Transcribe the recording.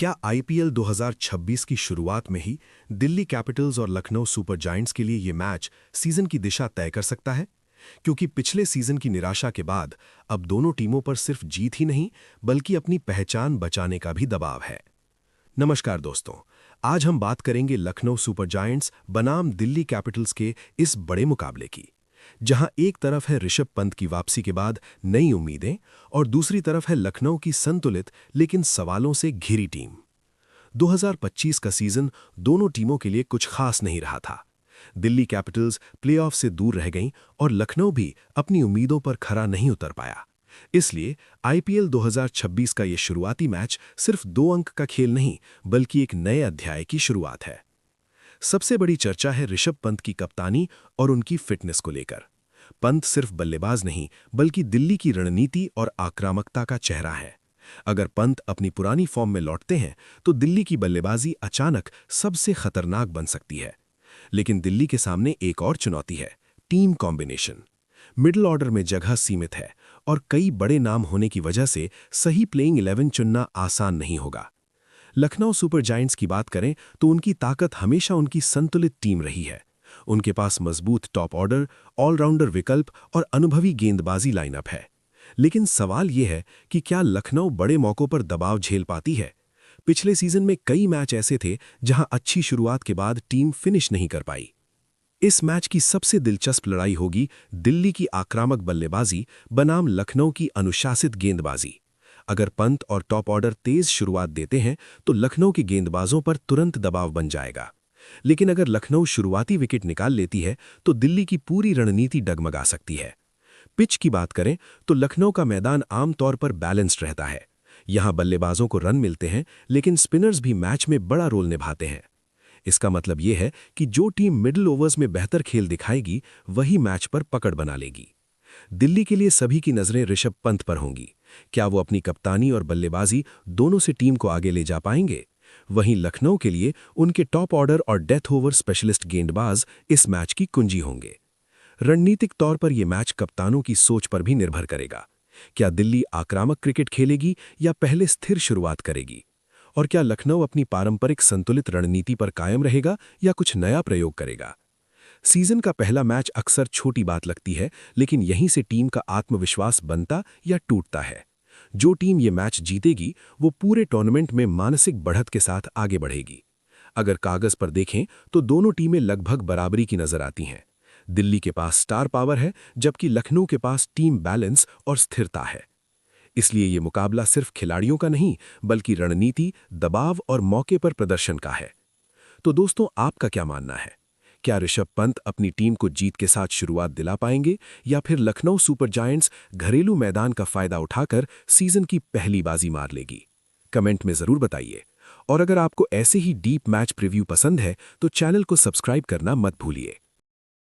क्या आईपीएल 2026 की शुरुआत में ही दिल्ली कैपिटल्स और लखनऊ सुपर जायंट्स के लिए ये मैच सीजन की दिशा तय कर सकता है? क्योंकि पिछले सीजन की निराशा के बाद अब दोनों टीमों पर सिर्फ जीत ही नहीं बल्कि अपनी पहचान बचाने का भी दबाव है। नमस्कार दोस्तों, आज हम बात करेंगे लखनऊ सुपर जायंट्स बनाम दिल्ली कैपिटल्स के इस बड़े मुकाबले की, जहां एक तरफ है ऋषभ पंत की वापसी के बाद नई उम्मीदें और दूसरी तरफ है लखनऊ की संतुलित लेकिन सवालों से घिरी टीम। 2025 का सीजन दोनों टीमों के लिए कुछ खास नहीं रहा था। दिल्ली कैपिटल्स प्लेऑफ से दूर रह गईं और लखनऊ भी अपनी उम्मीदों पर खरा नहीं उतर पाया। इसलिए आईपीएल 2026 का ये शुरुआती मैच सिर्फ 2 अंक का खेल नहीं बल्कि एक नए अध्याय की शुरुआत है। सबसे बड़ी चर्चा है ऋषभ पंत की कप्तानी और उनकी फिटनेस को लेकर। पंत सिर्फ बल्लेबाज नहीं बल्कि दिल्ली की रणनीति और आक्रामकता का चेहरा है। अगर पंत अपनी पुरानी फॉर्म में लौटते हैं तो दिल्ली की बल्लेबाजी अचानक सबसे खतरनाक बन सकती है। लेकिन दिल्ली के सामने एक और चुनौती है, टीम कॉम्बिनेशन। मिडिल ऑर्डर में जगह सीमित है और कई बड़े नाम होने की वजह से सही प्लेइंग 11 चुनना आसान नहीं होगा। लखनऊ सुपर जायंट्स की बात करें तो उनकी ताकत हमेशा उनकी संतुलित टीम रही है। उनके पास मजबूत टॉप ऑर्डर, ऑलराउंडर विकल्प और अनुभवी गेंदबाजी लाइनअप है। लेकिन सवाल यह है कि क्या लखनऊ बड़े मौकों पर दबाव झेल पाती है? पिछले सीजन में कई मैच ऐसे थे जहां अच्छी शुरुआत के बाद टीम फिनिश नहीं कर पाई। इस मैच की सबसे दिलचस्प लड़ाई होगी दिल्ली की आक्रामक बल्लेबाजी बनाम लखनऊ की अनुशासित गेंदबाजी। अगर पंत और टॉप ऑर्डर तेज शुरुआत देते हैं तो लखनऊ के गेंदबाजों पर तुरंत दबाव बन जाएगा। लेकिन अगर लखनऊ शुरुआती विकेट निकाल लेती है तो दिल्ली की पूरी रणनीति डगमगा सकती है। पिच की बात करें तो लखनऊ का मैदान आमतौर पर बैलेंस्ड रहता है। यहां बल्लेबाजों को रन मिलते हैं लेकिन स्पिनर्स भी मैच में बड़ा रोल निभाते हैं। इसका मतलब यह है कि जो टीम मिडिल ओवर्स में बेहतर खेल दिखाएगी वही मैच पर पकड़ बना लेगी। दिल्ली के लिए सभी की नजरें ऋषभ पंत पर होंगी। क्या वो अपनी कप्तानी और बल्लेबाजी दोनों से टीम को आगे ले जा पाएंगे? वहीं लखनऊ के लिए उनके टॉप ऑर्डर और डेथ ओवर स्पेशलिस्ट गेंदबाज इस मैच की कुंजी होंगे। रणनीतिक तौर पर यह मैच कप्तानों की सोच पर भी निर्भर करेगा। क्या दिल्ली आक्रामक क्रिकेट खेलेगी या पहले स्थिर शुरुआत करेगी? और क्या लखनऊ अपनी पारंपरिक संतुलित रणनीति पर कायम रहेगा या कुछ नया प्रयोग करेगा? सीजन का पहला मैच अक्सर छोटी बात लगती है, लेकिन यहीं से टीम का आत्मविश्वास बनता या टूटता है। जो टीम ये मैच जीतेगी वो पूरे टूर्नामेंट में मानसिक बढ़त के साथ आगे बढ़ेगी। अगर कागज पर देखें तो दोनों टीमें लगभग बराबरी की नजर आती हैं। दिल्ली के पास स्टार पावर है जबकि लखनऊ के पास टीम बैलेंस और स्थिरता है। इसलिए ये मुकाबला सिर्फ खिलाड़ियों का नहीं बल्कि रणनीति, दबाव और मौके पर प्रदर्शन का है। तो दोस्तों, आपका क्या मानना है? क्या ऋषभ पंत अपनी टीम को जीत के साथ शुरुआत दिला पाएंगे या फिर लखनऊ सुपर जायंट्स घरेलू मैदान का फायदा उठाकर सीजन की पहली बाजी मार लेगी? कमेंट में जरूर बताइए। और अगर आपको ऐसे ही डीप मैच प्रीव्यू पसंद है तो चैनल को सब्सक्राइब करना मत भूलिए।